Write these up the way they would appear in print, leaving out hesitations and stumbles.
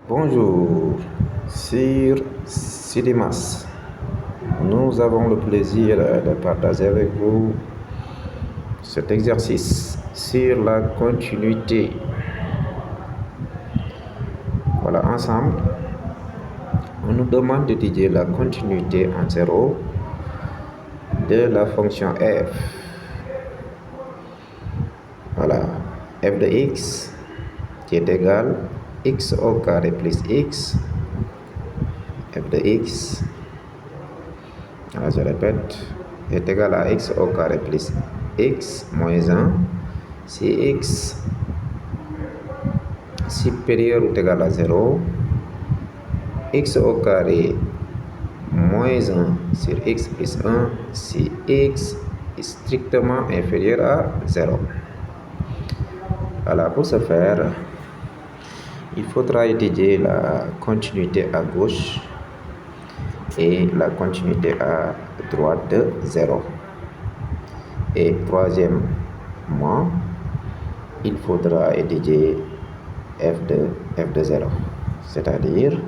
Bonjour, Sir Sidimas. Nous avons le plaisir de partager avec vous cet exercice sur la continuité. Voilà, ensemble, on nous demande d'étudier la continuité en zéro de la fonction f. Voilà, f de x qui est égal x au carré plus x, f de x, alors je répète, est égal à x au carré plus x moins 1 si x supérieur ou égal à 0, x au carré moins 1 sur x plus 1 si x est strictement inférieur à 0. Voilà, pour ce faire, il faudra étudier la continuité à gauche et la continuité à droite de 0. Et troisièmement, il faudra étudier f de 0, c'est-à-dire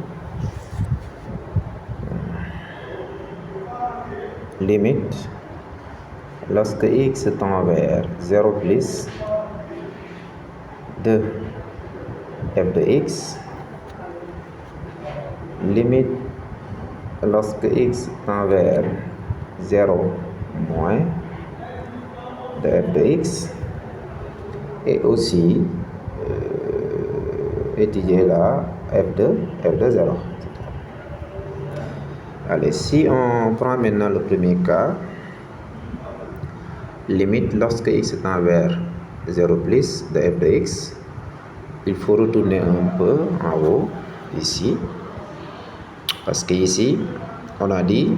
limite lorsque x tend vers 0 plus de f de x, limite lorsque x tend vers 0 moins de f de x, et aussi étudier la f de 0. Allez, si on prend maintenant le premier cas, limite lorsque x tend vers 0 plus de f de x, il faut retourner un peu en haut ici, parce que ici on a dit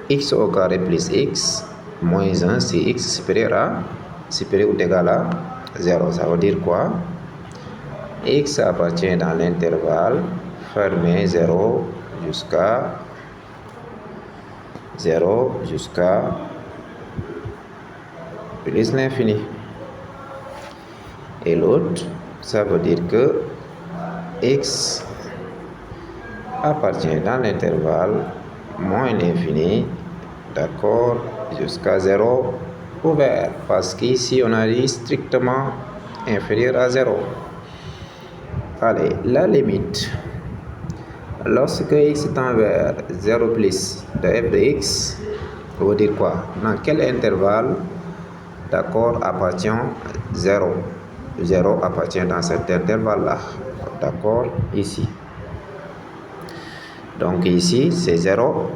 x au carré plus x moins 1 si x supérieur ou égal à 0. Ça veut dire quoi? X appartient dans l'intervalle fermé 0 jusqu'à plus l'infini. Et l'autre, ça veut dire que x appartient dans l'intervalle moins l'infini, d'accord, jusqu'à 0 ouvert, parce qu'ici on a dit strictement inférieur à 0. Allez, la limite lorsque x tend vers 0 plus de f de x, ça veut dire quoi? Dans quel intervalle, d'accord, appartient 0? 0 appartient dans cet intervalle là, d'accord, ici. Donc ici c'est 0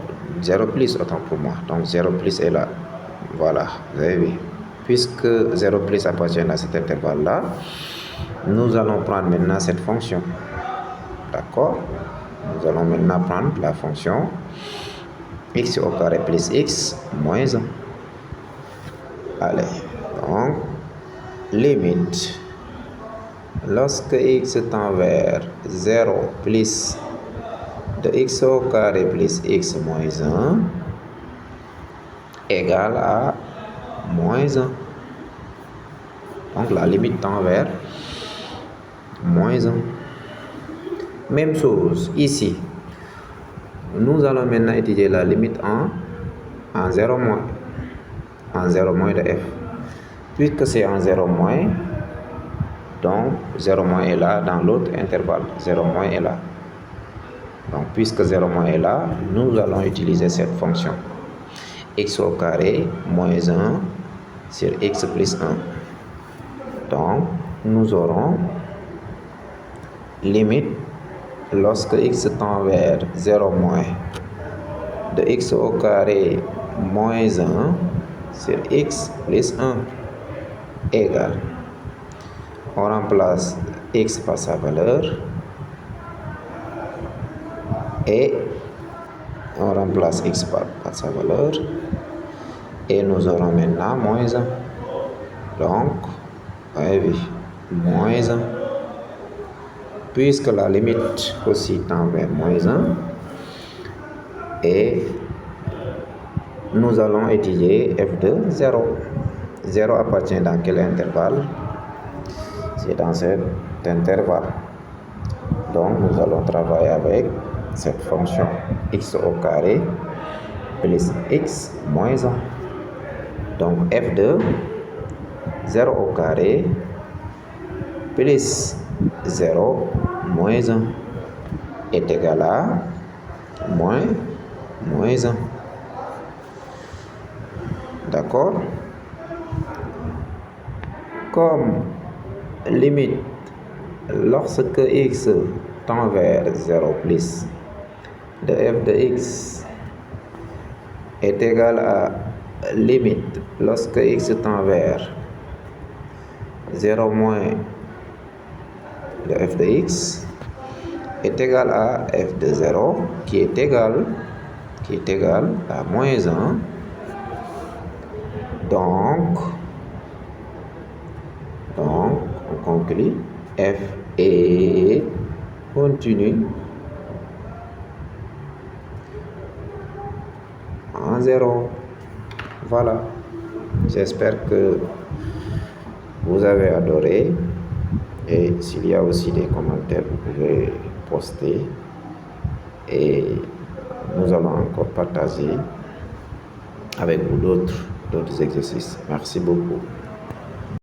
plus, autant pour moi, donc 0 plus est là, voilà, vous avez vu. Puisque 0 plus appartient à cet intervalle là, nous allons prendre maintenant cette fonction, d'accord. Nous allons maintenant prendre la fonction x au carré plus x moins 1. Allez, donc limite lorsque x tend vers 0 plus de x au carré plus x moins 1 égale à moins 1. Donc la limite tend vers moins 1. Même chose ici. Nous allons maintenant étudier la limite en 0 moins. En 0 moins de f. Puisque c'est en 0 moins, donc 0 moins est là dans l'autre intervalle. 0 moins est là. Donc puisque 0 moins est là, nous allons utiliser cette fonction. X au carré moins 1 sur x plus 1. Donc nous aurons limite lorsque x tend vers 0 moins de x au carré moins 1 sur x plus 1 égale, on remplace x par sa valeur et on remplace x par sa valeur et nous aurons maintenant moins 1. Donc, oui, moins 1. Puisque la limite aussi tend vers moins 1, et nous allons étudier f de 0. 0 appartient dans quel intervalle? C'est dans cet intervalle. Donc, nous allons travailler avec cette fonction x au carré plus x moins 1. Donc, f de 0 au carré plus 0 moins 1 est égal à moins 1. D'accord? Comme limite, lorsque x tend vers 0 plus de f de x est égal à limite lorsque x tend vers 0 moins de f de x est égal à f de 0 qui est égal à moins 1. Donc, on conclut f est continu en 0. Voilà. J'espère que vous avez adoré. Et s'il y a aussi des commentaires, vous pouvez poster. Et nous allons encore partager avec vous d'autres exercices. Merci beaucoup.